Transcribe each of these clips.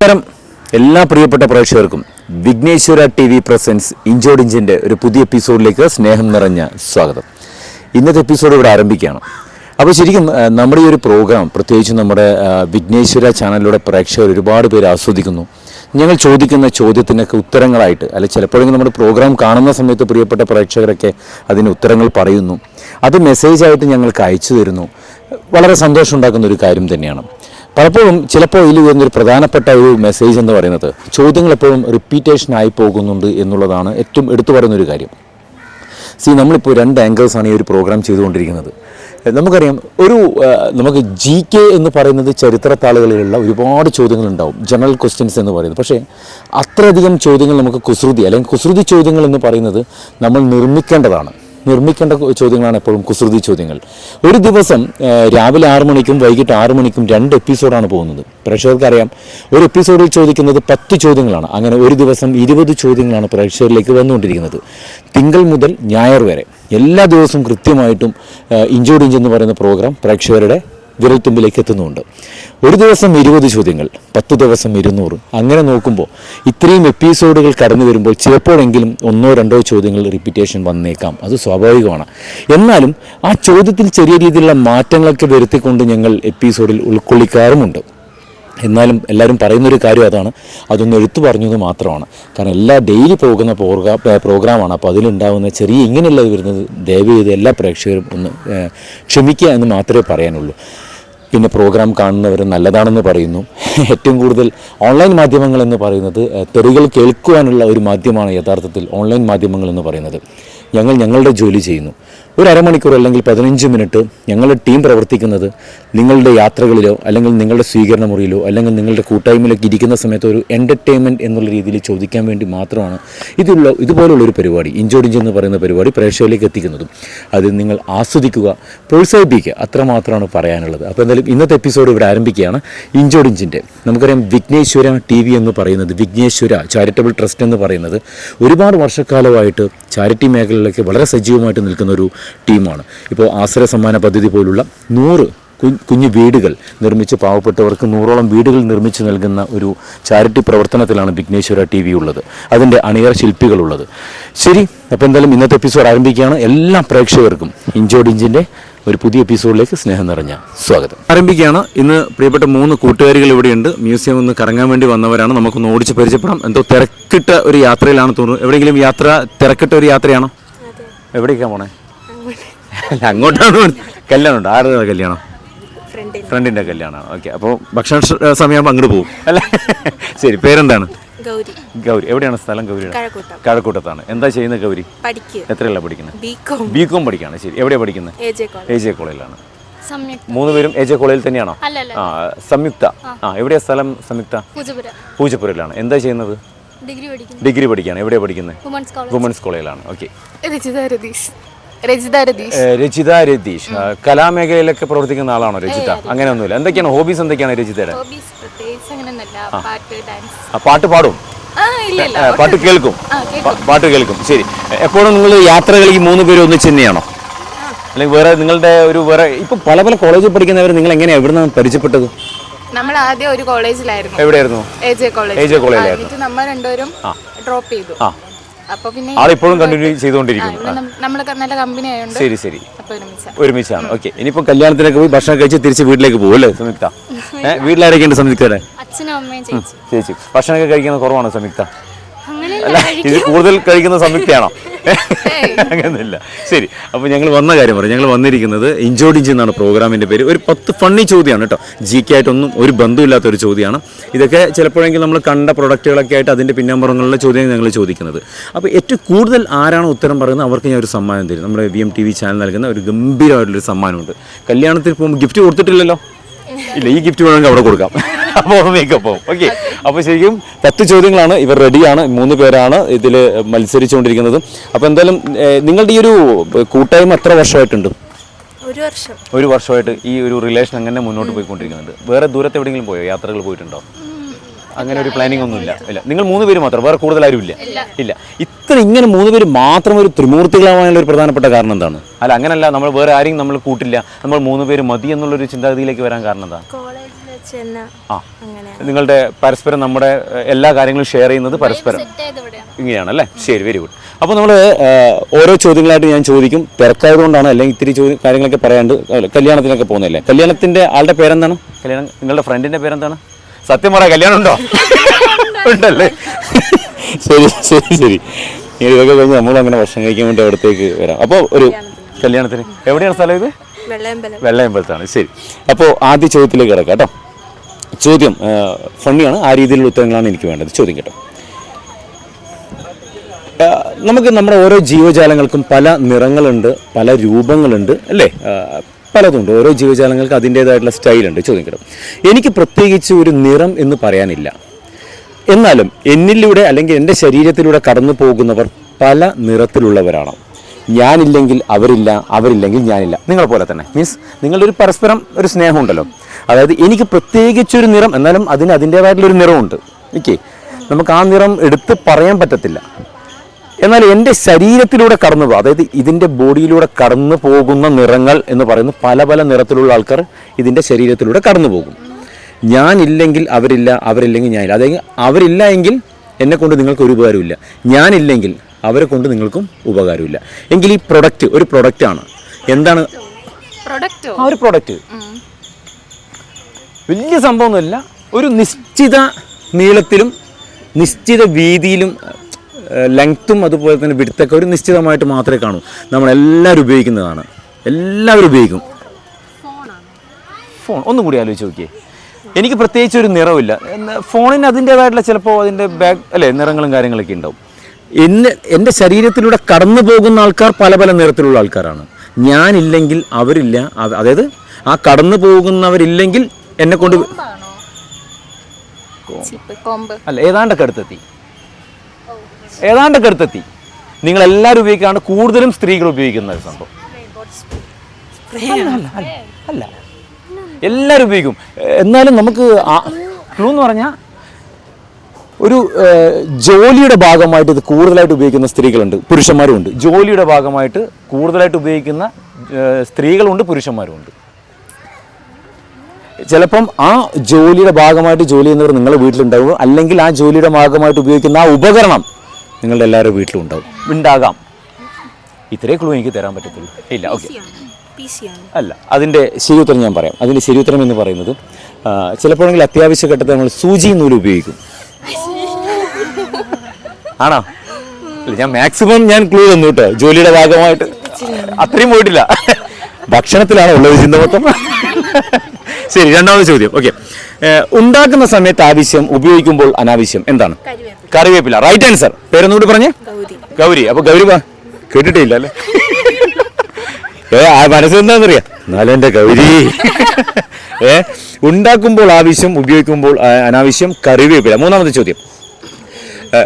നമസ്കാരം എല്ലാ പ്രിയപ്പെട്ട പ്രേക്ഷകർക്കും വിഘ്നേശ്വര ടി വി പ്രസൻസ് ഇഞ്ചോടിഞ്ചിൻ്റെ ഒരു പുതിയ എപ്പിസോഡിലേക്ക് സ്നേഹം നിറഞ്ഞ സ്വാഗതം. ഇന്നത്തെ എപ്പിസോഡ് ഇവിടെ ആരംഭിക്കുകയാണ്. അപ്പോൾ ശരിക്കും നമ്മുടെ ഈ ഒരു പ്രോഗ്രാം പ്രത്യേകിച്ച് നമ്മുടെ വിഘ്നേശ്വര ചാനലിലൂടെ പ്രേക്ഷകർ ഒരുപാട് പേര് ആസ്വദിക്കുന്നു. ഞങ്ങൾ ചോദിക്കുന്ന ചോദ്യത്തിനൊക്കെ ഉത്തരങ്ങളായിട്ട് അല്ലെങ്കിൽ ചിലപ്പോഴെങ്കിലും നമ്മുടെ പ്രോഗ്രാം കാണുന്ന സമയത്ത് പ്രിയപ്പെട്ട പ്രേക്ഷകരൊക്കെ അതിന് ഉത്തരങ്ങൾ പറയുന്നു, അത് മെസ്സേജായിട്ട് ഞങ്ങൾക്ക് അയച്ചു തരുന്നു. വളരെ സന്തോഷം ഉണ്ടാക്കുന്ന ഒരു കാര്യം തന്നെയാണ്. പലപ്പോഴും ചിലപ്പോൾ ഇതിൽ വരുന്നൊരു പ്രധാനപ്പെട്ട ഒരു മെസ്സേജ് എന്ന് പറയുന്നത് ചോദ്യങ്ങൾ എപ്പോഴും റിപ്പീറ്റേഷനായി പോകുന്നുണ്ട് എന്നുള്ളതാണ് ഏറ്റവും എടുത്തു പറയുന്നൊരു കാര്യം. നമ്മളിപ്പോൾ 2 ആങ്കേഴ്സാണ് ഈ ഒരു പ്രോഗ്രാം ചെയ്തുകൊണ്ടിരിക്കുന്നത്. നമുക്കറിയാം നമുക്ക് GK എന്ന് പറയുന്നത് ചരിത്രത്താളുകളിലുള്ള ഒരുപാട് ചോദ്യങ്ങളുണ്ടാവും, ജനറൽ ക്വസ്റ്റ്യൻസ് എന്ന് പറയുന്നത്. പക്ഷേ അത്രയധികം ചോദ്യങ്ങൾ നമുക്ക് കുസൃതി അല്ലെങ്കിൽ കുസൃതി ചോദ്യങ്ങൾ എന്ന് പറയുന്നത് നമ്മൾ നിർമ്മിക്കേണ്ട ചോദ്യങ്ങളാണ് എപ്പോഴും കുസൃതി ചോദ്യങ്ങൾ. ഒരു ദിവസം രാവിലെ 6 മണിക്കും വൈകിട്ട് 6 മണിക്കും 2 എപ്പിസോഡാണ് പോകുന്നത്. പ്രേക്ഷകർക്കറിയാം, ഒരു എപ്പിസോഡിൽ ചോദിക്കുന്നത് 10 ചോദ്യങ്ങളാണ്. അങ്ങനെ ഒരു ദിവസം 20 ചോദ്യങ്ങളാണ് പ്രേക്ഷകരിലേക്ക് വന്നുകൊണ്ടിരിക്കുന്നത്. തിങ്കൾ മുതൽ ഞായർ വരെ എല്ലാ ദിവസവും കൃത്യമായിട്ടും ഇഞ്ചോടിഞ്ച് എന്ന് പറയുന്ന പ്രോഗ്രാം പ്രേക്ഷകരുടെ വിരൽത്തുമ്പിലേക്ക് എത്തുന്നുണ്ട്. ഒരു ദിവസം 20 ചോദ്യങ്ങൾ, 10 ദിവസം 200. അങ്ങനെ നോക്കുമ്പോൾ ഇത്രയും എപ്പിസോഡുകൾ കടന്നു വരുമ്പോൾ ചിലപ്പോഴെങ്കിലും 1-2 ചോദ്യങ്ങൾ റിപ്പീറ്റേഷൻ വന്നേക്കാം, അത് സ്വാഭാവികമാണ്. എന്നാലും ആ ചോദ്യത്തിൽ ചെറിയ രീതിയിലുള്ള മാറ്റങ്ങളൊക്കെ വരുത്തിക്കൊണ്ട് ഞങ്ങൾ എപ്പിസോഡിൽ ഉൾക്കൊള്ളിക്കാറുമുണ്ട്. എന്നാലും എല്ലാവരും പറയുന്നൊരു കാര്യം അതൊന്ന് എടുത്തു പറഞ്ഞത് മാത്രമാണ്. കാരണം ഡെയിലി പോകുന്ന പ്രോഗ്രാമാണ്. അപ്പോൾ അതിലുണ്ടാകുന്ന ചെറിയ ഇങ്ങനെയുള്ള വരുന്നത് ദയവ് ചെയ്ത് എല്ലാ പ്രേക്ഷകരും ഒന്ന് ക്ഷമിക്കുക എന്ന് മാത്രമേ പറയാനുള്ളൂ. പിന്നെ പ്രോഗ്രാം കാണുന്നവർ നല്ലതാണെന്ന് പറയുന്നു. ഏറ്റവും കൂടുതൽ ഓൺലൈൻ മാധ്യമങ്ങൾ എന്ന് പറയുന്നത് തെറികൾ കേൾക്കുവാനുള്ള ഒരു മാധ്യമമാണ് യഥാർത്ഥത്തിൽ ഓൺലൈൻ മാധ്യമങ്ങൾ എന്ന് പറയുന്നത്. ഞങ്ങളുടെ ജോലി ചെയ്യുന്നു. ഒരു അരമണിക്കൂർ അല്ലെങ്കിൽ 15 മിനിറ്റ് ഞങ്ങളുടെ ടീം പ്രവർത്തിക്കുന്നത് നിങ്ങളുടെ യാത്രകളിലോ അല്ലെങ്കിൽ നിങ്ങളുടെ സ്വീകരണ മുറിയിലോ അല്ലെങ്കിൽ നിങ്ങളുടെ കൂട്ടായ്മയിലൊക്കെ ഇരിക്കുന്ന സമയത്ത് ഒരു എൻ്റർടൈൻമെൻറ്റ് എന്നുള്ള രീതിയിൽ ചോദിക്കാൻ വേണ്ടി മാത്രമാണ് ഇതുപോലുള്ളൊരു പരിപാടി, ഇഞ്ചോടിഞ്ച് എന്ന് പറയുന്ന പരിപാടി പ്രേക്ഷകരിലേക്ക് എത്തിക്കുന്നതും. അത് നിങ്ങൾ ആസ്വദിക്കുക, പ്രോത്സാഹിപ്പിക്കുക, അത്രമാത്രമാണ് പറയാനുള്ളത്. അപ്പോൾ എന്തായാലും ഇന്നത്തെ എപ്പിസോഡ് ഇവിടെ ആരംഭിക്കുകയാണ്. ഇഞ്ചോടിഞ്ചിൻ്റെ നമുക്കറിയാം വിഘ്നേശ്വര TV എന്ന് പറയുന്നത്, വിഘ്നേശ്വര ചാരിറ്റബിൾ ട്രസ്റ്റ് എന്ന് പറയുന്നത് ഒരുപാട് വർഷക്കാലമായിട്ട് ചാരിറ്റി മേഖലയിലൊക്കെ വളരെ സജീവമായിട്ട് നിൽക്കുന്ന ഒരു ടീമാണ്. ഇപ്പോൾ ആശ്രയ സമ്മാന പദ്ധതി പോലുള്ള 100 കുഞ്ഞു വീടുകൾ നിർമ്മിച്ച് പാവപ്പെട്ടവർക്ക് 100ഓളം വീടുകൾ നിർമ്മിച്ച് നൽകുന്ന ഒരു ചാരിറ്റി പ്രവർത്തനത്തിലാണ് വിഘ്നേശ്വര TV ഉള്ളത്, അതിൻ്റെ അണിയറ ശില്പികളുള്ളത്. ശരി, അപ്പോൾ എന്തായാലും ഇന്നത്തെ എപ്പിസോഡ് ആരംഭിക്കുകയാണ്. എല്ലാ പ്രേക്ഷകർക്കും ഇഞ്ചോടിഞ്ചിൻ്റെ ഒരു പുതിയ എപ്പിസോഡിലേക്ക് സ്നേഹം നിറഞ്ഞ സ്വാഗതം. ആരംഭിക്കുകയാണ്. ഇന്ന് പ്രിയപ്പെട്ട 3 കൂട്ടുകാരികൾ ഇവിടെയുണ്ട്. മ്യൂസിയം ഒന്ന് കറങ്ങാൻ വേണ്ടി വന്നവരാണ്. നമുക്കൊന്ന് ഓടിച്ച് പരിചയപ്പെടാം. എന്തോ തിരക്കിട്ട ഒരു യാത്രയിലാണ് തോന്നുന്നു. എവിടെയെങ്കിലും തിരക്കിട്ട ഒരു യാത്രയാണോ? എവിടേക്കാണ് പോണേ? അങ്ങോട്ടാണ്. കല്യാണമുണ്ട്. ആരുടെ കല്യാണം? ഫ്രണ്ടിൻ്റെ കല്യാണമാണ്. ഓക്കെ, അപ്പോൾ ഭക്ഷണ സമയമാകുമ്പോൾ അങ്ങോട്ട് പോകും അല്ലേ? ശരി, പേരെന്താണ്? ഗൗരി. എവിടെയാണ് സ്ഥലം? ഗൗരി കഴക്കൂട്ടത്താണ്. എന്താ ചെയ്യുന്നത് ഗൗരി? എത്രയല്ല പഠിക്കുന്നത്? ബികോം പഠിക്കുകയാണ്. ശരി, എവിടെയാണ് പഠിക്കുന്നത്? AJ കോളേജിലാണ്. 3 പേരും AJ കോളേജിൽ തന്നെയാണോ? സംയുക്ത. എവിടെയാ സ്ഥലം? സംയുക്ത പൂജപ്പുരയിലാണ്. എന്താ ചെയ്യുന്നത്? ഡിഗ്രി പഠിക്കുകയാണ്. എവിടെയാണ് പഠിക്കുന്നത്? വുമൻസ് കോളേജിലാണ്. ഓക്കെ. രജിത രതീഷ്. കലാമേഖലയിലൊക്കെ പ്രവർത്തിക്കുന്ന ആളാണോ രജിത? അങ്ങനെയൊന്നുമില്ല. എന്തൊക്കെയാണ് ഹോബീസ്? എന്തൊക്കെയാണ് രജിതയുടെ? പാട്ട് പാടും? പാട്ട് കേൾക്കും. ശരി, എപ്പോഴും നിങ്ങൾ യാത്രകൾ ഈ 3 പേരും ഒന്നിച്ച് തന്നെയാണോ? അല്ലെങ്കിൽ വേറെ നിങ്ങളുടെ ഇപ്പൊ പല കോളേജിൽ പഠിക്കുന്നവർ നിങ്ങൾ എങ്ങനെയാണ് എവിടുന്ന് പരിചയപ്പെട്ടത്? നമ്മൾ ആദ്യം ഒരു കോളേജിലായിരുന്നു. എവിടെയായിരുന്നു? AJ കോളേജിലായിരുന്നു. നമ്മൾ രണ്ടുപേരും ഡ്രോപ്പ് ചെയ്തു. അപ്പൊ പിന്നെ ആളിപ്പോഴും കണ്ടിന്യൂ ചെയ്തുകൊണ്ടിരിക്കുന്നു. നമ്മൾ നല്ല കമ്പനി ആയതുകൊണ്ട്. ശരി, ഒരുമിച്ചാണ്. ഓക്കെ, ഇനിയിപ്പോ കല്യാണത്തിനൊക്കെ പോയി ഭക്ഷണം കഴിച്ച് തിരിച്ച് വീട്ടിലേക്ക് പോകും അല്ലേ സംയുക്ത? വീട്ടിലാരൊക്കെയുണ്ട് സംയുക്തയുടെ? അച്ഛനും അമ്മയും ചേച്ചി. ഭക്ഷണമൊക്കെ കഴിക്കുന്നത് കുറവാണോ സംയുക്ത? അല്ല, ഇത് കൂടുതൽ കഴിക്കുന്ന സംയുക്തയാണോ? അങ്ങനെയൊന്നുമില്ല. ശരി, അപ്പോൾ ഞങ്ങൾ വന്ന കാര്യം പറയാം. ഞങ്ങൾ വന്നിരിക്കുന്നത് ഇഞ്ചോടിഞ്ച് എന്നാണ് പ്രോഗ്രാമിൻ്റെ പേര്. ഒരു 10 ഫണ്ണി ചോദ്യമാണ് കേട്ടോ. GK ആയിട്ടൊന്നും ഒരു ബന്ധമില്ലാത്തൊരു ചോദ്യമാണ്. ഇതൊക്കെ ചിലപ്പോഴെങ്കിലും നമ്മൾ കണ്ട പ്രൊഡക്റ്റുകളൊക്കെ ആയിട്ട് അതിൻ്റെ പിന്നാമ്പുറങ്ങളിലെ ചോദ്യം ഞങ്ങൾ ചോദിക്കുന്നത്. അപ്പോൾ ഏറ്റവും കൂടുതൽ ആരാണ് ഉത്തരം പറയുന്നത് അവർക്ക് ഞാൻ ഒരു സമ്മാനം തരും. നമ്മുടെ VMTV ചാനൽ നൽകുന്ന ഒരു ഗംഭീരമായിട്ടുള്ളൊരു സമ്മാനമുണ്ട്. കല്യാണത്തിൽ പോകുമ്പോൾ ഗിഫ്റ്റ് കൊടുത്തിട്ടില്ലല്ലോ? ഇല്ല, ഈ ഗിഫ്റ്റ് വേണമെങ്കിൽ അവിടെ കൊടുക്കാം. അപ്പോൾ മേക്കപ്പ് പോകും. ഓക്കെ, അപ്പോൾ ശരിക്കും 10 ചോദ്യങ്ങളാണ്. ഇവർ റെഡിയാണ്. 3 പേരാണ് ഇതിൽ മത്സരിച്ചുകൊണ്ടിരിക്കുന്നത്. അപ്പോൾ എന്തായാലും നിങ്ങളുടെ ഈ ഒരു കൂട്ടായ്മ എത്ര വർഷമായിട്ടുണ്ട്? ഒരു വർഷമായിട്ട് ഈ ഒരു റിലേഷൻ അങ്ങനെ മുന്നോട്ട് പോയിക്കൊണ്ടിരിക്കുന്നുണ്ട്. വേറെ ദൂരത്ത് എവിടെയെങ്കിലും പോയോ? യാത്രകൾ പോയിട്ടുണ്ടോ? അങ്ങനെ ഒരു പ്ലാനിങ് ഒന്നും ഇല്ല. നിങ്ങൾ 3 പേര് മാത്രം, വേറെ കൂടുതൽ ആരും ഇല്ല. ഇങ്ങനെ 3 പേര് മാത്രം ഒരു ത്രിമൂർത്തികളാവാനുള്ള ഒരു പ്രധാനപ്പെട്ട കാരണം എന്താണ്? അല്ല, അങ്ങനല്ല, നമ്മൾ വേറെ ആരെയും നമ്മൾ കൂട്ടില്ല, നമ്മൾ 3 പേര് മതി എന്നുള്ളൊരു ചിന്താഗതിയിലേക്ക് വരാൻ കാരണം എന്താണ്? ആ നിങ്ങളുടെ പരസ്പരം നമ്മുടെ എല്ലാ കാര്യങ്ങളും ഷെയർ ചെയ്യുന്നത് പരസ്പരം ഇങ്ങനെയാണല്ലേ? ശരി, വെരി ഗുഡ്. അപ്പോൾ നമ്മൾ ഓരോ ചോദ്യങ്ങളായിട്ട് ഞാൻ ചോദിക്കും. തിരക്കായതുകൊണ്ടാണ്, അല്ലെങ്കിൽ ഇത്തിരി കാര്യങ്ങളൊക്കെ പറയാണ്ട് കല്യാണത്തിനൊക്കെ പോകുന്നതല്ലേ. കല്യാണത്തിൻ്റെ ആളുടെ പേരെന്താണ്? നിങ്ങളുടെ ഫ്രണ്ടിൻ്റെ പേരെന്താണ്? സത്യം പറ, കല്യാണം ഉണ്ടോ? ഉണ്ടല്ലേ? ശരി ശരി ശരി. ഇതൊക്കെ കഴിഞ്ഞ് നമ്മളങ്ങനെ ഭക്ഷണം കഴിക്കാൻ വേണ്ടി അവിടത്തേക്ക് വരാം. അപ്പോൾ ഒരു കല്യാണത്തിന് എവിടെയാണ് സ്ഥലം? ഇത് വെള്ളയമ്പലത്താണ്. ശരി, അപ്പോൾ ആദ്യ ചോദ്യത്തിലേക്ക് കിടക്കാം കേട്ടോ. ചോദ്യം ഫണ്ണിയാണ്, ആ രീതിയിലുള്ള ഉത്തരങ്ങളാണ് എനിക്ക് വേണ്ടത്. ചോദ്യം കേട്ടോ. നമുക്ക് നമ്മുടെ ഓരോ ജീവജാലങ്ങൾക്കും പല നിറങ്ങളുണ്ട്, പല രൂപങ്ങളുണ്ട് അല്ലേ? പലതുണ്ട്. ഓരോ ജീവജാലങ്ങൾക്ക് അതിൻ്റേതായിട്ടുള്ള സ്റ്റൈലുണ്ട്. ചോദ്യം കേട്ടോ. എനിക്ക് പ്രത്യേകിച്ച് ഒരു നിറം എന്ന് പറയാനില്ല, എന്നാലും എന്നിലൂടെ അല്ലെങ്കിൽ എൻ്റെ ശരീരത്തിലൂടെ കടന്നു പോകുന്നവർ പല നിറത്തിലുള്ളവരാണ്. ഞാനില്ലെങ്കിൽ അവരില്ല, അവരില്ലെങ്കിൽ ഞാനില്ല. നിങ്ങളെ പോലെ തന്നെ. മീൻസ് നിങ്ങളുടെ ഒരു പരസ്പരം ഒരു സ്നേഹമുണ്ടല്ലോ. അതായത് എനിക്ക് പ്രത്യേകിച്ചൊരു നിറം, എന്നാലും അതിൻ്റേതായിട്ടുള്ളൊരു നിറമുണ്ട്. ഓക്കെ, നമുക്ക് ആ നിറം എടുത്ത് പറയാൻ പറ്റത്തില്ല. എന്നാൽ എൻ്റെ ശരീരത്തിലൂടെ കടന്നു പോകും, അതായത് ഇതിൻ്റെ ബോഡിയിലൂടെ കടന്നു പോകുന്ന നിറങ്ങൾ എന്ന് പറയുന്നത് പല പല നിറത്തിലുള്ള ആൾക്കാർ ഇതിൻ്റെ ശരീരത്തിലൂടെ കടന്നു പോകും. ഞാനില്ലെങ്കിൽ അവരില്ല, അവരില്ലെങ്കിൽ ഞാനില്ല. അതായത് അവരില്ല എങ്കിൽ എന്നെ കൊണ്ട് നിങ്ങൾക്ക് ഒരു ഉപകാരമില്ല, ഞാനില്ലെങ്കിൽ അവരെ കൊണ്ട് നിങ്ങൾക്കും ഉപകാരമില്ല. എങ്കിൽ ഈ പ്രൊഡക്റ്റ് ഒരു പ്രൊഡക്റ്റാണ്. എന്താണ് ആ ഒരു പ്രൊഡക്റ്റ്? വലിയ സംഭവമൊന്നുമില്ല. ഒരു നിശ്ചിത നീളത്തിലും നിശ്ചിത വീതിയിലും ലെങ്ത്തും അതുപോലെ തന്നെ വിഡ്ത്തൊക്കെ ഒരു നിശ്ചിതമായിട്ട് മാത്രമേ കാണൂ. നമ്മളെല്ലാവരും ഉപയോഗിക്കുന്നതാണ്, എല്ലാവരും ഉപയോഗിക്കും. ഫോൺ ഒന്നും കൂടി ആലോചിച്ച് നോക്കിയേ. എനിക്ക് പ്രത്യേകിച്ച് ഒരു നിറമില്ല. ഫോണിന് അതിൻ്റേതായിട്ടുള്ള ചിലപ്പോൾ അതിൻ്റെ ബാക്ക് അല്ലേ നിറങ്ങളും കാര്യങ്ങളൊക്കെ ഉണ്ടാവും. എൻ്റെ ശരീരത്തിലൂടെ കടന്നു പോകുന്ന ആൾക്കാർ പല പല നിറത്തിലുള്ള ആൾക്കാരാണ്. ഞാനില്ലെങ്കിൽ അവരില്ല, അതായത് ആ കടന്നു പോകുന്നവരില്ലെങ്കിൽ എന്നെ കൊണ്ട് അല്ല ഏതാണ്ടൊക്കെ അടുത്തെത്തി. നിങ്ങളെല്ലാവരും ഉപയോഗിക്കാണ്ട് കൂടുതലും സ്ത്രീകൾ ഉപയോഗിക്കുന്ന ഒരു സംഭവം അല്ല, എല്ലാവരും ഉപയോഗിക്കും. എന്നാലും നമുക്ക് ക്ലൂ എന്ന് പറഞ്ഞാൽ ഒരു ജോലിയുടെ ഭാഗമായിട്ട് ഇത് കൂടുതലായിട്ട് ഉപയോഗിക്കുന്ന സ്ത്രീകളുണ്ട്, പുരുഷന്മാരുമുണ്ട്. ജോലിയുടെ ഭാഗമായിട്ട് കൂടുതലായിട്ട് ഉപയോഗിക്കുന്ന സ്ത്രീകളുണ്ട്, പുരുഷന്മാരുമുണ്ട്. ചിലപ്പം ആ ജോലിയുടെ ഭാഗമായിട്ട് ജോലി ചെയ്യുന്നവർ നിങ്ങളുടെ വീട്ടിലുണ്ടാവും, അല്ലെങ്കിൽ ആ ജോലിയുടെ ഭാഗമായിട്ട് ഉപയോഗിക്കുന്ന ആ ഉപകരണം നിങ്ങളുടെ എല്ലാവരുടെ വീട്ടിലും ഉണ്ടാകാം. ഇത്രേ ക്ലൂ എനിക്ക് തരാൻ പറ്റത്തുള്ളൂ. ഇല്ല, ഓക്കെ, അല്ല. അതിൻ്റെ ശരിയുത്തരം ഞാൻ പറയാം. അതിൻ്റെ ശരിയുത്തരം എന്ന് പറയുന്നത് ചിലപ്പോഴെങ്കിൽ അത്യാവശ്യ ഘട്ടത്തിൽ നമ്മൾ സൂചി നൂല് ഉപയോഗിക്കും. ആണോ? അല്ല, ഞാൻ മാക്സിമം ക്ലൂ തന്നു കേട്ടോ. ജോലിയുടെ ഭാഗമായിട്ട് അത്രയും പോയിട്ടില്ല. ഭക്ഷണത്തിലാണ് ഉള്ളത് ചിന്ത മൊത്തം. ശരി, രണ്ടാമത്തെ ചോദ്യം. ഓക്കെ, ഉണ്ടാക്കുന്ന സമയത്ത് ആവശ്യം, ഉപയോഗിക്കുമ്പോൾ അനാവശ്യം. എന്താണ്? കറിവേപ്പില. Right answer. പേരൊന്നുകൂടി പറഞ്ഞേ. ഗൗരി. അപ്പൊ ഗൗരി കേട്ടിട്ടില്ല അല്ലേ? മനസ്സെന്താന്നറിയാം. എന്നാലും എൻ്റെ ഗൗരി. ഉണ്ടാക്കുമ്പോൾ ആവശ്യം, ഉപയോഗിക്കുമ്പോൾ അനാവശ്യം, കറിവേപ്പില. മൂന്നാമത്തെ ചോദ്യം.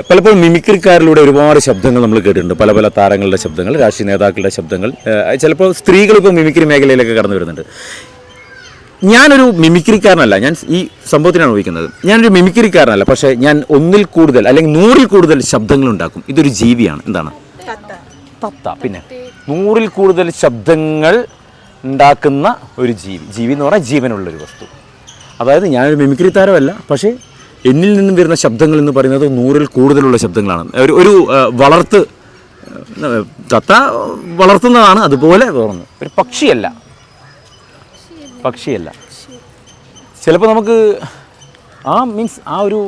പലപ്പോഴും മിമിക്രിക്കാരിലൂടെ ഒരുപാട് ശബ്ദങ്ങൾ നമ്മൾ കേട്ടിട്ടുണ്ട്. പല പല താരങ്ങളുടെ ശബ്ദങ്ങൾ, രാഷ്ട്രീയ നേതാക്കളുടെ ശബ്ദങ്ങൾ. ചിലപ്പോൾ സ്ത്രീകൾ ഇപ്പോൾ മിമിക്രി മേഖലയിലൊക്കെ കടന്നു വരുന്നുണ്ട്. ഞാനൊരു മിമിക്രിക്കാരനല്ല, ഞാൻ ഈ സംഭവത്തിനാണ് ഉപയോഗിക്കുന്നത്. ഞാനൊരു മിമിക്രിക്കാരനല്ല, പക്ഷേ ഞാൻ ഒന്നിൽ കൂടുതൽ അല്ലെങ്കിൽ 100-ൽ കൂടുതൽ ശബ്ദങ്ങൾ ഉണ്ടാക്കും. ഇതൊരു ജീവിയാണ്. എന്താണ്? തത്ത. പിന്നെ 100-ൽ കൂടുതൽ ശബ്ദങ്ങൾ ഉണ്ടാക്കുന്ന ഒരു ജീവി എന്ന് പറഞ്ഞാൽ ജീവനുള്ളൊരു വസ്തു. അതായത് ഞാനൊരു മിമിക്രി താരമല്ല, പക്ഷേ എന്നിൽ നിന്നും വരുന്ന ശബ്ദങ്ങൾ എന്ന് പറയുന്നത് 100-ൽ കൂടുതലുള്ള ശബ്ദങ്ങളാണ്. ഒരു തത്ത വളർത്തുന്നതാണ്. അതുപോലെ വേറൊന്ന് ഒരു പക്ഷിയല്ല. ചിലപ്പോൾ നമുക്ക് മീൻസ് ആ ഒരു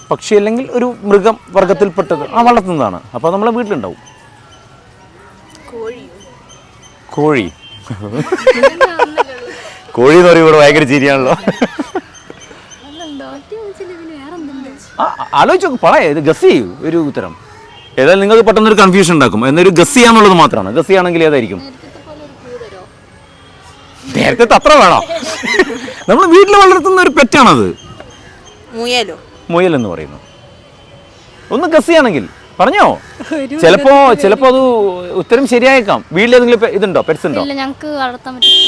പക്ഷി അല്ലെങ്കിൽ ഒരു മൃഗം വർഗത്തിൽപ്പെട്ടത് വളർത്തുന്നതാണ്. അപ്പോൾ നമ്മളെ വീട്ടിലുണ്ടാവും. കോഴി എന്ന് പറയുമ്പോൾ ഭയങ്കര ചിരിയാണല്ലോ. ആലോചിച്ച് നോക്ക്, പറയാ. ഇത് ഗസ് ചെയ്യൂ ഒരു ഉത്തരം. ഏതായാലും നിങ്ങൾക്ക് പെട്ടെന്നൊരു കൺഫ്യൂഷൻ ഉണ്ടാക്കും. എന്നൊരു ഗസ് ചെയ്യാന്നുള്ളത് മാത്രമാണ്. ഗസ് ചെയ്യുകയാണെങ്കിൽ ഏതായിരിക്കും? നേരത്തെ അത്ര വേണോ? നമ്മൾ വീട്ടിൽ വളർത്തുന്ന ഒരു പെറ്റാണത്. മുയൽ എന്ന് പറയുന്നു. ഒന്ന് ഗസ് ചെയ്യണമെങ്കിൽ പറഞ്ഞോ. ചിലപ്പോ അത് ഉത്തരം ശരിയായേക്കാം. വീട്ടിലേതെങ്കിലും ഇതുണ്ടോ? പെറ്റ്സ് ഉണ്ടോ?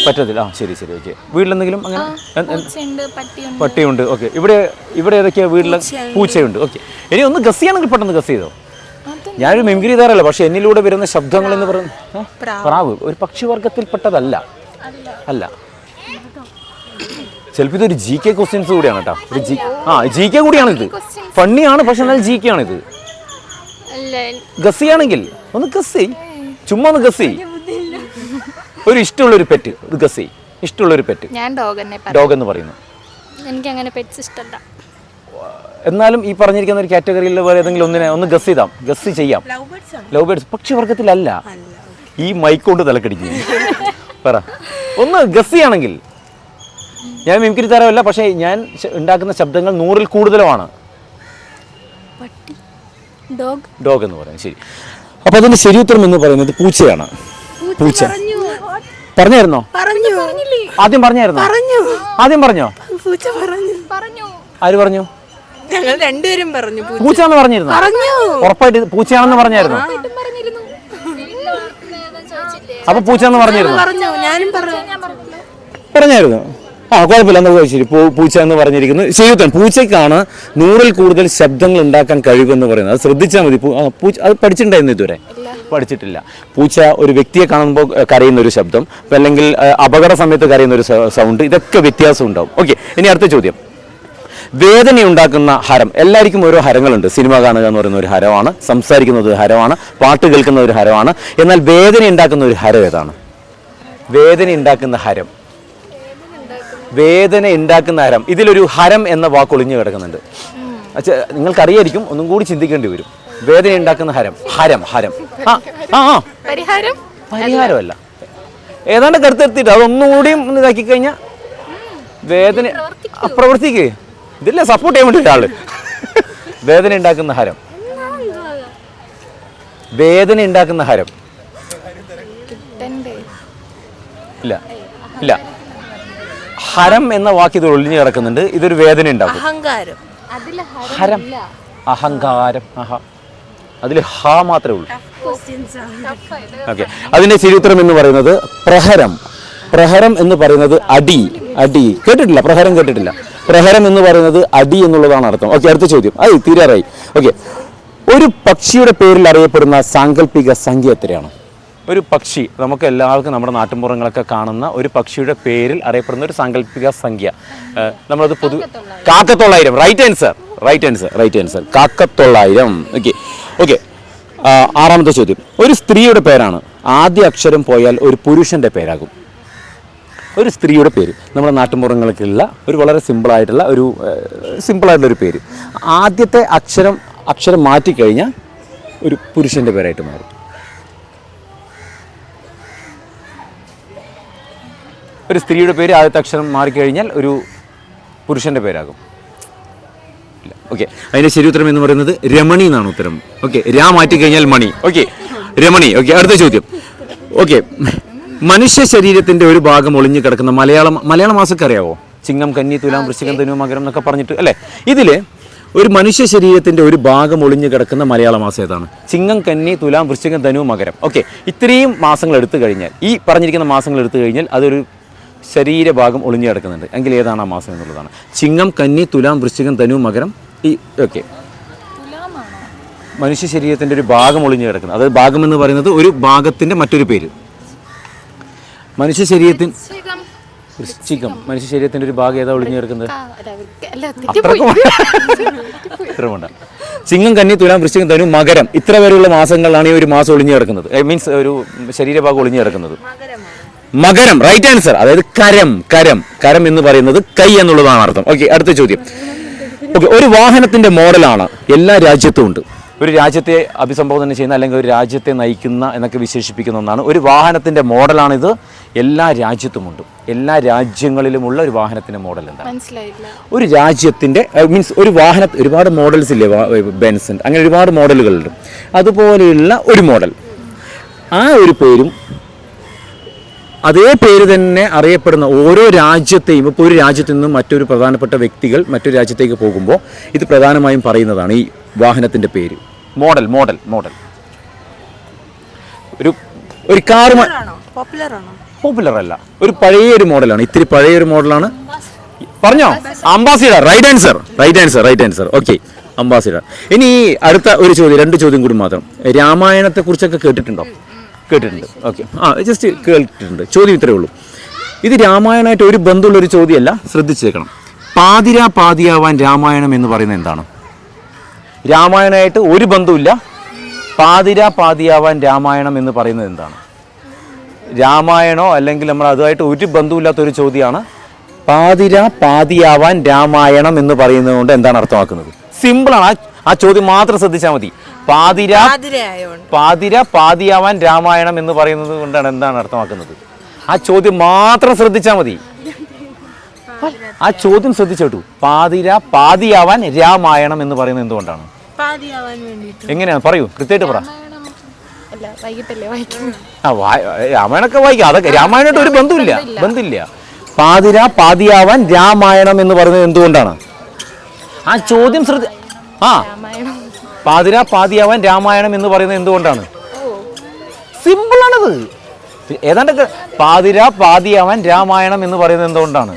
പറ്റത്തില്ല. ശരി ഓക്കെ. വീട്ടിലെന്തെങ്കിലും അങ്ങനെ പട്ടിയുണ്ട്. ഓക്കെ. ഇവിടെ ഏതൊക്കെയാ വീട്ടിലെ? പൂച്ചയുണ്ട്. ഓക്കെ. ഇനി ഒന്ന് ഗസ് ചെയ്യണമെങ്കിൽ പെട്ടെന്ന് ഗസ് ചെയ്തോ. ഞാനൊരു മിമിക്രി താരമല്ല, പക്ഷെ എന്നിലൂടെ വരുന്ന ശബ്ദങ്ങൾ എന്ന് പറയുന്നത് പ്രാവ് ഒരു പക്ഷിവർഗത്തിൽപ്പെട്ടതല്ല. ചിലപ്പോൾ ഇതൊരു GK ക്വസ്റ്റ്യൻസ് കൂടിയാണ് കേട്ടോ. ഒരു GK കൂടിയാണ് ഇത്. ഫണ്ണിയാണ്, പക്ഷെ എന്നാൽ GK ആണിത്. ഗസ് ആണെങ്കിൽ ഒന്ന് ഗസ് ചെയ്, ചുമ്മാ ഒന്ന് ഗസ് ചെയ്. ഒരു ഇഷ്ടമുള്ളൊരു പെറ്റ്, ഇത് ഗസ് ചെയ്. ഇഷ്ടമുള്ളൊരു പെറ്റ്. ഞാൻ ഡോഗ് എന്ന് പറയുന്നു. എനിക്ക് അങ്ങനെ പെറ്റ്സ് ഇഷ്ടമല്ല. എന്നാലും ഈ പറഞ്ഞിരിക്കുന്ന ഒരു കാറ്റഗറിയിൽ വേറെ ഏതെങ്കിലും ഒന്നിനെ ഒന്ന് ഗസ് ചെയ്യാം. ലവ് ബേർഡ്സ് പക്ഷിവർഗത്തിലല്ല. ഈ മൈക്ക് കൊണ്ട് തലക്കടിക്കും. പറ ഒന്ന് ഗസ് ചെയ്യണമെങ്കിൽ. ഞാൻ മിമിക്രി തരമല്ല, പക്ഷേ ഞാൻ ഉണ്ടാക്കുന്ന ശബ്ദങ്ങൾ 100-ൽ കൂടുതലുമാണ്. ഡോഗ് എന്ന് പറയുന്നത്. ശരി. അപ്പൊ അതിന്റെ ശരി ഉത്തരം എന്ന് പറയുന്നത് പൂച്ചയാണ്. പൂച്ച പറഞ്ഞായിരുന്നോ? ആദ്യം പറഞ്ഞായിരുന്നോ? ആദ്യം പറഞ്ഞോ? ആര് പറഞ്ഞു? ഞങ്ങൾ രണ്ടുപേരും പറഞ്ഞു. പൂച്ചയാണെന്ന് പറഞ്ഞിരുന്നു. ഉറപ്പായിട്ട് പൂച്ചയാണെന്ന് പറഞ്ഞായിരുന്നു. അപ്പൊ പൂച്ചയെന്ന് പറഞ്ഞായിരുന്നു. കുഴപ്പമില്ല, എന്താ ശരി. പൂച്ച എന്ന് പറഞ്ഞിരിക്കുന്നു. ശരിയുത്തരം പൂച്ചയ്ക്കാണ് 100-ൽ കൂടുതൽ ശബ്ദങ്ങൾ ഉണ്ടാക്കാൻ കഴിവെന്ന് പറയുന്നത്. അത് ശ്രദ്ധിച്ചാൽ മതി. പൂച്ച അത് പഠിച്ചിട്ടുണ്ടായിരുന്നു ഇതുവരെ? പഠിച്ചിട്ടില്ല. പൂച്ച ഒരു വ്യക്തിയെ കാണുമ്പോൾ കരയുന്ന ഒരു ശബ്ദം, അല്ലെങ്കിൽ അപകട സമയത്ത് കരയുന്ന ഒരു സൗണ്ട്, ഇതൊക്കെ വ്യത്യാസം ഉണ്ടാവും. ഓക്കെ, ഇനി അടുത്ത ചോദ്യം. വേദന ഉണ്ടാക്കുന്ന ഹരം. എല്ലാവർക്കും ഓരോ ഹരങ്ങളുണ്ട്. സിനിമ കാണുക എന്ന് പറയുന്ന ഒരു ഹരമാണ്, സംസാരിക്കുന്നത് ഒരു ഹരമാണ്, പാട്ട് കേൾക്കുന്ന ഒരു ഹരമാണ്. എന്നാൽ വേദന ഉണ്ടാക്കുന്ന ഒരു ഹരം ഏതാണ്? വേദന ഉണ്ടാക്കുന്ന ഹരം. വേദന ഉണ്ടാക്കുന്ന ഹരം. ഇതിലൊരു ഹരം എന്ന വാക്ക് ഒളിഞ്ഞു കിടക്കുന്നുണ്ട്. നിങ്ങൾക്കറിയായിരിക്കും, ഒന്നും കൂടി ചിന്തിക്കേണ്ടി വരും. വേദന ഉണ്ടാക്കുന്ന ഹരം. പരിഹാരമല്ല, ഏതാണ്ട് കരുത്തെടുത്തിട്ട് അതൊന്നുകൂടിയും ഇതാക്കി കഴിഞ്ഞാൽ വേദന പ്രവർത്തിക്കേ. ഇതില്ല സപ്പോർട്ട് ചെയ്യാൻ വേണ്ടിയിട്ട് ആള്. വേദന ഉണ്ടാക്കുന്ന ഹരം. വേദന ഉണ്ടാക്കുന്ന ഹരം. ഇല്ല. ഹരം എന്ന വാക്ക് ഇത് ഒളിഞ്ഞു കിടക്കുന്നുണ്ട്. ഇതൊരു വേദന ഉണ്ടാക്കും. ഹരം, അഹങ്കാരം. അതിൽ ഹ മാത്രമേ ഉള്ളൂ. ഓക്കെ, അതിന്റെ ശരിയുത്തരം എന്ന് പറയുന്നത് പ്രഹരം. പ്രഹരം എന്ന് പറയുന്നത് അടി. കേട്ടിട്ടില്ല? പ്രഹരം കേട്ടിട്ടില്ല? പ്രഹരം എന്ന് പറയുന്നത് അടി എന്നുള്ളതാണ് അർത്ഥം. ഓക്കെ, അടുത്ത ചോദ്യം. തീരാറായി. ഓക്കെ, ഒരു പക്ഷിയുടെ പേരിൽ അറിയപ്പെടുന്ന സാങ്കല്പിക സംഖ്യ എത്രയാണ്? ഒരു പക്ഷി, നമുക്ക് എല്ലാവർക്കും നമ്മുടെ നാട്ടിൻപുറങ്ങളൊക്കെ കാണുന്ന ഒരു പക്ഷിയുടെ പേരിൽ അറിയപ്പെടുന്ന ഒരു സാങ്കല്പിക സംഖ്യ. നമ്മളത് കാക്കത്തൊള്ളായിരം. റൈറ്റ് ആൻസർ കാക്കത്തൊള്ളായിരം. ഓക്കെ. ആറാമത്തെ ചോദ്യം. ഒരു സ്ത്രീയുടെ പേരാണ്, ആദ്യ അക്ഷരം പോയാൽ ഒരു പുരുഷന്റെ പേരാകും. ഒരു സ്ത്രീയുടെ പേര്, നമ്മുടെ നാട്ടിൻപുറങ്ങൾക്കുള്ള ഒരു വളരെ സിമ്പിളായിട്ടുള്ള ഒരു പേര്. ആദ്യത്തെ അക്ഷരം മാറ്റിക്കഴിഞ്ഞാൽ ഒരു പുരുഷന്റെ പേരായിട്ട് മാറും. ഒരു സ്ത്രീയുടെ പേര് ആദ്യത്തെ അക്ഷരം മാറിക്കഴിഞ്ഞാൽ ഒരു പുരുഷന്റെ പേരാകും. ഓക്കെ, അതിന്റെ ശരി ഉത്തരം എന്ന് പറയുന്നത് രമണി എന്നാണ് ഉത്തരം. ഓക്കെ, മാറ്റിക്കഴിഞ്ഞാൽ മണി. ഓക്കെ, രമണി. ഓക്കെ, അടുത്ത ചോദ്യം. ഓക്കെ, മനുഷ്യ ശരീരത്തിന്റെ ഒരു ഭാഗം ഒളിഞ്ഞു കിടക്കുന്ന മലയാള മാസമൊക്കെ അറിയാവോ? ചിങ്ങം, കന്നി, തുലാം, വൃശ്ചികം, ധനു, മകരം എന്നൊക്കെ പറഞ്ഞിട്ട് അല്ലേ? ഇതില് ഒരു മനുഷ്യ ശരീരത്തിന്റെ ഒരു ഭാഗം ഒളിഞ്ഞു കിടക്കുന്ന മലയാള മാസം ഏതാണ്? ചിങ്ങം, കന്നി, തുലാം, വൃശ്ചികം, ധനു, മകരം. ഓക്കെ, ഇത്രയും മാസങ്ങൾ എടുത്തു കഴിഞ്ഞാൽ, ഈ പറഞ്ഞിരിക്കുന്ന മാസങ്ങൾ എടുത്തു കഴിഞ്ഞാൽ അതൊരു ശരീരഭാഗം ഒളിഞ്ഞു കിടക്കുന്നുണ്ട്. എങ്കിൽ ഏതാണ് ആ മാസം എന്നുള്ളതാണ്. ചിങ്ങം, കന്നി, തുലാം, വൃശ്ചികം, ധനു, മകരം. ഓക്കെ, മനുഷ്യ ശരീരത്തിന്റെ ഒരു ഭാഗം ഒളിഞ്ഞു കിടക്കുന്നത്. അതായത് ഭാഗം എന്ന് പറയുന്നത് ഒരു ഭാഗത്തിന്റെ മറ്റൊരു പേര്. മനുഷ്യ ശരീരത്തിന് മനുഷ്യ ശരീരത്തിന്റെ ഒരു ഭാഗം ഏതാ ഒളിഞ്ഞു കിടക്കുന്നത്? ചിങ്ങം, കന്നി, തുലാം, വൃശ്ചികം, ധനു, മകരം. ഇത്ര വരെയുള്ള മാസങ്ങളിലാണ് ഈ ഒരു മാസം ഒളിഞ്ഞു കിടക്കുന്നത്. മീൻസ് ഒരു ശരീരഭാഗം ഒളിഞ്ഞു കിടക്കുന്നത്. മകരം. Right answer. അതായത് കരം എന്ന് പറയുന്നത് കൈ എന്നുള്ളതാണ് അർത്ഥം. ഓക്കെ, അടുത്ത ചോദ്യം. ഓക്കെ, ഒരു വാഹനത്തിന്റെ മോഡലാണ് എല്ലാ രാജ്യത്തും ഉണ്ട്. ഒരു രാജ്യത്തെ അഭിസംബോധന ചെയ്യുന്ന അല്ലെങ്കിൽ ഒരു രാജ്യത്തെ നയിക്കുന്ന എന്നൊക്കെ വിശേഷിപ്പിക്കുന്ന ഒന്നാണ്. ഒരു വാഹനത്തിന്റെ മോഡലാണിത്. എല്ലാ രാജ്യത്തുമുണ്ട്. എല്ലാ രാജ്യങ്ങളിലുമുള്ള ഒരു വാഹനത്തിന്റെ മോഡൽ എന്താണ്? ഒരു രാജ്യത്തിന്റെ മീൻസ് ഒരു ഒരുപാട് മോഡൽസ് ഇല്ലേ? ബെൻസ്, അങ്ങനെ ഒരുപാട് മോഡലുകളുണ്ട്. അതുപോലെയുള്ള ഒരു മോഡൽ, ആ ഒരു പേരും അതേ പേര് തന്നെ അറിയപ്പെടുന്ന ഓരോ രാജ്യത്തെയും. ഇപ്പോൾ ഒരു രാജ്യത്തു നിന്നും മറ്റൊരു പ്രധാനപ്പെട്ട വ്യക്തികൾ മറ്റൊരു രാജ്യത്തേക്ക് പോകുമ്പോൾ ഇത് പ്രധാനമായും പറയുന്നതാണ് ഈ വാഹനത്തിന്റെ പേര്. മോഡൽ. ഒരു കാർ പോപ്പുലർ അല്ല, ഒരു പഴയൊരു മോഡലാണ്. ഇത്തിരി പഴയൊരു മോഡലാണ്. പറഞ്ഞോ? Ambassador. Right answer. Okay, ambassador. ഇനി അടുത്ത ഒരു ചോദ്യം, 2 ചോദ്യം കൂടി മാത്രം. രാമായണത്തെ കുറിച്ചൊക്കെ കേട്ടിട്ടുണ്ടോ? കേട്ടിട്ടുണ്ട്. ഓക്കെ, ജസ്റ്റ് കേട്ടിട്ടുണ്ട്. ചോദ്യം ഇത്രയേ ഉള്ളൂ. ഇത് രാമായണമായിട്ട് ഒരു ബന്ധമുള്ളൊരു ചോദ്യമല്ല, ശ്രദ്ധിച്ചേക്കണം. പാതിരാ പാതിയാവാൻ രാമായണം എന്ന് പറയുന്നത് എന്താണ്? രാമായണമായിട്ട് ഒരു ബന്ധമില്ല, പാതിരാ പാതിയാവാൻ രാമായണം എന്ന് പറയുന്നത് എന്താണ്? രാമായണോ അല്ലെങ്കിൽ നമ്മൾ അതുമായിട്ട് ഒരു ബന്ധമില്ലാത്തൊരു ചോദ്യമാണ്. പാതിരാ പാതിയാവാൻ രാമായണം എന്ന് പറയുന്നത് കൊണ്ട് എന്താണ് അർത്ഥമാക്കുന്നത്? സിമ്പിളാണ്, ആ ചോദ്യം മാത്രം ശ്രദ്ധിച്ചാൽ മതി. പാതിരാ പാതിയാവാൻ രാമായണം എന്ന് പറയുന്നത് കൊണ്ടാണ് എന്താണ് അർത്ഥമാക്കുന്നത്? ആ ചോദ്യം മാത്രം ശ്രദ്ധിച്ചാൽ മതി. ആ ചോദ്യം ശ്രദ്ധിച്ചോട്ടു. പാതിരാ പാതിയാവാൻ രാമായണം എന്ന് പറയുന്നത് എന്തുകൊണ്ടാണ്? എങ്ങനെയാണ് പറയൂ, കൃത്യമായിട്ട് പറ. രാമായണമൊക്കെ വായിക്കാം, അതൊക്കെ രാമായണമായിട്ട് ഒരു ബന്ധമില്ല. പാതിരാ പാതിയാവാൻ രാമായണം എന്ന് പറയുന്നത് എന്തുകൊണ്ടാണ്? ആ ചോദ്യം പാതിരാ പാതിയാവാൻ രാമായണം എന്ന് പറയുന്നത് എന്തുകൊണ്ടാണ്? സിമ്പിളാണത്. ഏതാണ്ട് പാതിരാ പാതിയാവാൻ രാമായണം എന്ന് പറയുന്നത് എന്തുകൊണ്ടാണ്?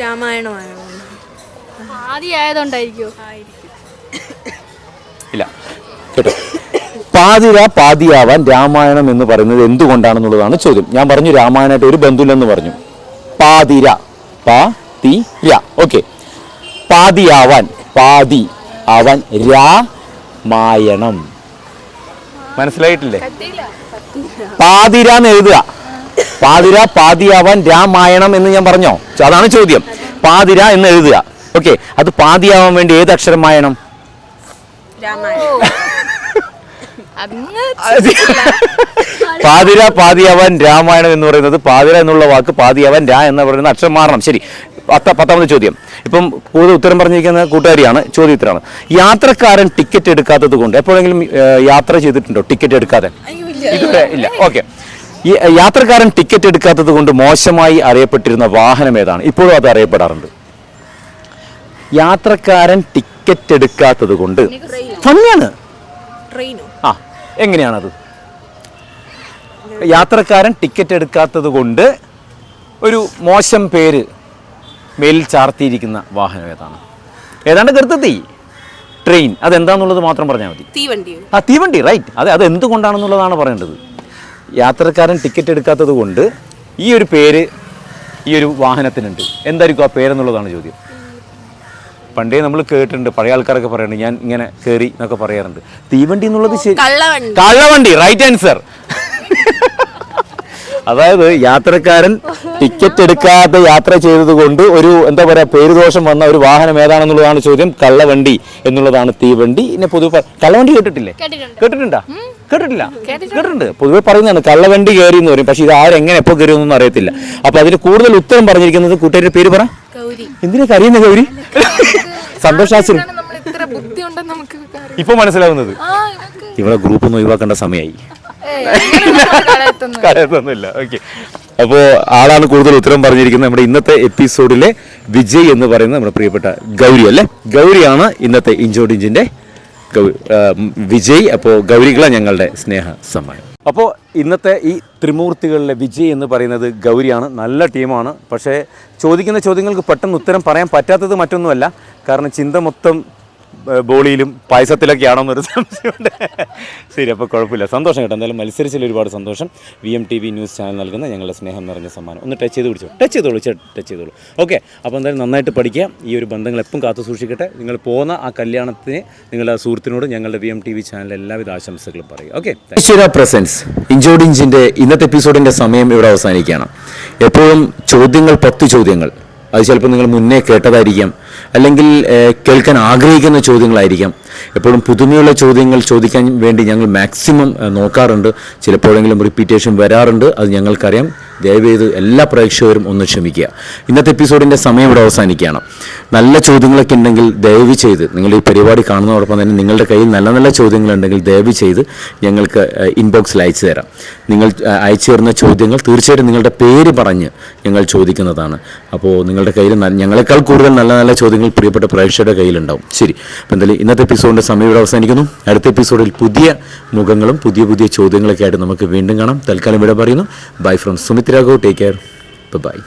ഇല്ല കേട്ടോ. പാതിരാ പാതിയാവാൻ രാമായണം എന്ന് പറയുന്നത് എന്തുകൊണ്ടാണെന്നുള്ളതാണ് ചോദ്യം. ഞാൻ പറഞ്ഞു രാമായണമായിട്ട് ഒരു ബന്ധമില്ലെന്ന് പറഞ്ഞു. പാതിര ഓക്കെ. പാതിയാവാൻ പാതി ആവാൻ രാമായണം. മനസ്സിലായിട്ടില്ലേ? പാതിരാന്ന് എഴുതുക. പാതിര പാതിയാവാൻ രാമായണം എന്ന് ഞാൻ പറഞ്ഞോ? അതാണ് ചോദ്യം. പാതിര എന്ന് എഴുതുക. ഓക്കെ. അത് പാതിയാവാൻ വേണ്ടി ഏത് അക്ഷരം വായണം? പാതിര പാതിയാവാൻ രാമായണം എന്ന് പറയുന്നത് പാതിര എന്നുള്ള വാക്ക് പാതിയാവാൻ രാ എന്ന് പറയുന്ന അക്ഷരം മാറണം. ശരി, 10ാമത്തെ ചോദ്യം. ഇപ്പം കൂടുതൽ ഉത്തരം പറഞ്ഞിരിക്കുന്ന കൂട്ടുകാരിയാണ്. ചോദ്യം ഇത്രയാണ്: യാത്രക്കാരൻ ടിക്കറ്റ് എടുക്കാത്തത് കൊണ്ട് എപ്പോഴെങ്കിലും യാത്ര ചെയ്തിട്ടുണ്ടോ ടിക്കറ്റ് എടുക്കാതെ? ഇതുവരെ ഇല്ല. ഓക്കെ. ഈ യാത്രക്കാരൻ ടിക്കറ്റ് എടുക്കാത്തത് കൊണ്ട് മോശമായി അറിയപ്പെട്ടിരുന്ന വാഹനം ഏതാണ്? ഇപ്പോഴും അത് അറിയപ്പെടാറുണ്ട്. യാത്രക്കാരൻ ടിക്കറ്റ് എടുക്കാത്തത് കൊണ്ട് തന്നെയാണ്. ആ, എങ്ങനെയാണത്? യാത്രക്കാരൻ ടിക്കറ്റ് എടുക്കാത്തത് കൊണ്ട് ഒരു മോശം പേര് മേലിൽ ചാർത്തിയിരിക്കുന്ന വാഹനം ഏതാണ്? ഏതാണ്ട് കരുത്തത്തി ട്രെയിൻ. അതെന്താന്നുള്ളത് മാത്രം പറഞ്ഞാൽ മതി. തീവണ്ടി. റൈറ്റ്. അത് എന്തുകൊണ്ടാണെന്നുള്ളതാണ് പറയേണ്ടത്. യാത്രക്കാരൻ ടിക്കറ്റ് എടുക്കാത്തത് കൊണ്ട് ഈ ഒരു പേര് ഈ ഒരു വാഹനത്തിനുണ്ട്. എന്തായിരിക്കും ആ പേരെന്നുള്ളതാണ് ചോദ്യം. പണ്ടേ നമ്മൾ കേട്ടിട്ടുണ്ട്, പഴയ ആൾക്കാരൊക്കെ പറയുന്നുണ്ട്, ഞാൻ ഇങ്ങനെ കയറി എന്നൊക്കെ പറയാറുണ്ട്. തീവണ്ടി എന്നുള്ളത് കള്ളവണ്ടി. Right answer. അതായത് യാത്രക്കാരൻ ടിക്കറ്റ് എടുക്കാതെ യാത്ര ചെയ്തത് കൊണ്ട് ഒരു എന്താ പറയുക പേരുദോഷം വന്ന ഒരു വാഹനം ഏതാണെന്നുള്ളതാണ് ചോദ്യം. കള്ളവണ്ടി എന്നുള്ളതാണ് തീവണ്ടി. പിന്നെ പൊതുവെ കള്ളവണ്ടി കേട്ടിട്ടില്ലേ? കേട്ടിട്ടുണ്ട്. പൊതുവെ പറയുന്നതാണ് കള്ളവണ്ടി കയറി എന്ന് പറയും. പക്ഷെ ഇത് ആരെങ്ങനെ എപ്പോൾ കയറിയൊന്നും അറിയത്തില്ല. അപ്പൊ അതിന് കൂടുതൽ ഉത്തരം പറഞ്ഞിരിക്കുന്നത് കൂട്ടുകാരുടെ പേര് പറ. എന്തിനാ കരയുന്ന ഗൗരി? സന്തോഷാശ്രി. ഇപ്പൊ മനസ്സിലാവുന്നത് ഇവിടെ ഗ്രൂപ്പ് ഒന്നും ഒഴിവാക്കേണ്ട സമയമായി. കളയത്തൊന്നുമില്ല. ഓക്കെ. അപ്പോൾ ആളാണ് കൂടുതൽ ഉത്തരം പറഞ്ഞിരിക്കുന്നത്. നമ്മുടെ ഇന്നത്തെ എപ്പിസോഡിലെ വിജയ് എന്ന് പറയുന്നത് നമ്മുടെ പ്രിയപ്പെട്ട ഗൗരി അല്ലേ? ഗൗരിയാണ് ഇന്നത്തെ ഇഞ്ചോടിഞ്ചിന്റെ വിജയ്. അപ്പോൾ ഗൗരികളെ ഞങ്ങളുടെ സ്നേഹ സമ്മാനം. അപ്പോൾ ഇന്നത്തെ ഈ ത്രിമൂർത്തികളിലെ വിജയ് എന്ന് പറയുന്നത് ഗൗരിയാണ്. നല്ല ടീമാണ്. പക്ഷേ ചോദിക്കുന്ന ചോദ്യങ്ങൾക്ക് പെട്ടെന്ന് ഉത്തരം പറയാൻ പറ്റാത്തത് മറ്റൊന്നുമല്ല, കാരണം ചിന്ത മൊത്തം ബോളിയിലും പായസത്തിലൊക്കെ ആണോന്നൊരു സംശയമുണ്ട്. ശരി, അപ്പോൾ കുഴപ്പമില്ല. സന്തോഷം കേട്ടോ. എന്തായാലും മത്സരിച്ചിൽ ഒരുപാട് സന്തോഷം. VMTV ന്യൂസ് ചാനൽ നൽകുന്ന ഞങ്ങളുടെ സ്നേഹം നിറഞ്ഞ സമ്മാനം. ഒന്ന് ടച്ച് ചെയ്തോളൂ. ഓക്കെ. അപ്പോൾ എന്തായാലും നന്നായിട്ട് പഠിക്കുക. ഈ ഒരു ബന്ധങ്ങൾ എപ്പം കാത്തു സൂക്ഷിക്കട്ടെ. നിങ്ങൾ പോകുന്ന ആ കല്യാണത്തിന് നിങ്ങളുടെ സുഹൃത്തിനോട് ഞങ്ങളുടെ VMTV ചാനൽ എല്ലാവിധ ആശംസകളും പറയുക. ഓക്കെ. ഈശ്വര പ്രസൻസ് ഇഞ്ചോടിഞ്ചിൻ്റെ ഇന്നത്തെ എപ്പിസോഡിൻ്റെ സമയം ഇവിടെ അവസാനിക്കുകയാണ്. എപ്പോഴും ചോദ്യങ്ങൾ 10 ചോദ്യങ്ങൾ. അത് ചിലപ്പോൾ നിങ്ങൾ മുന്നേ കേട്ടതായിരിക്കാം, അല്ലെങ്കിൽ കേൾക്കാൻ ആഗ്രഹിക്കുന്ന ചോദ്യങ്ങളായിരിക്കാം. എപ്പോഴും പുതുമയുള്ള ചോദ്യങ്ങൾ ചോദിക്കാൻ വേണ്ടി ഞങ്ങൾ മാക്സിമം നോക്കാറുണ്ട്. ചിലപ്പോഴെങ്കിലും റിപ്പീറ്റേഷൻ വരാറുണ്ട്, അത് ഞങ്ങൾക്കറിയാം. ദയവേത് എല്ലാ പ്രേക്ഷകരും ഒന്ന് ക്ഷമിക്കുക. ഇന്നത്തെ എപ്പിസോഡിൻ്റെ സമയം ഇവിടെ അവസാനിക്കുകയാണ്. നല്ല ചോദ്യങ്ങളൊക്കെ ഉണ്ടെങ്കിൽ ദയവ് ചെയ്ത് നിങ്ങൾ ഈ പരിപാടി കാണുന്നതോടൊപ്പം തന്നെ നിങ്ങളുടെ കയ്യിൽ നല്ല നല്ല ചോദ്യങ്ങളുണ്ടെങ്കിൽ ദയവ് ചെയ്ത് ഞങ്ങൾക്ക് ഇൻബോക്സിൽ അയച്ചു തരാം. നിങ്ങൾ അയച്ചു തരുന്ന ചോദ്യങ്ങൾ തീർച്ചയായിട്ടും നിങ്ങളുടെ പേര് പറഞ്ഞ് ഞങ്ങൾ ചോദിക്കുന്നതാണ്. അപ്പോൾ നിങ്ങളുടെ കയ്യിൽ ഞങ്ങളെക്കാൾ കൂടുതൽ നല്ല നല്ല ചോദ്യങ്ങൾ പ്രിയപ്പെട്ട പ്രേക്ഷകരുടെ കയ്യിലുണ്ടാവും. ശരി, അപ്പോൾ എന്തായാലും ഇന്നത്തെ എപ്പിസോഡിൻ്റെ സമയം ഇവിടെ അവസാനിക്കുന്നു. അടുത്ത എപ്പിസോഡിൽ പുതിയ മുഖങ്ങളും പുതിയ ചോദ്യങ്ങളൊക്കെ ആയിട്ട് നമുക്ക് വീണ്ടും കാണാം. തൽക്കാലം ഇവിടെ പറയുന്നു bye from Sumit Raghav. Take care. By.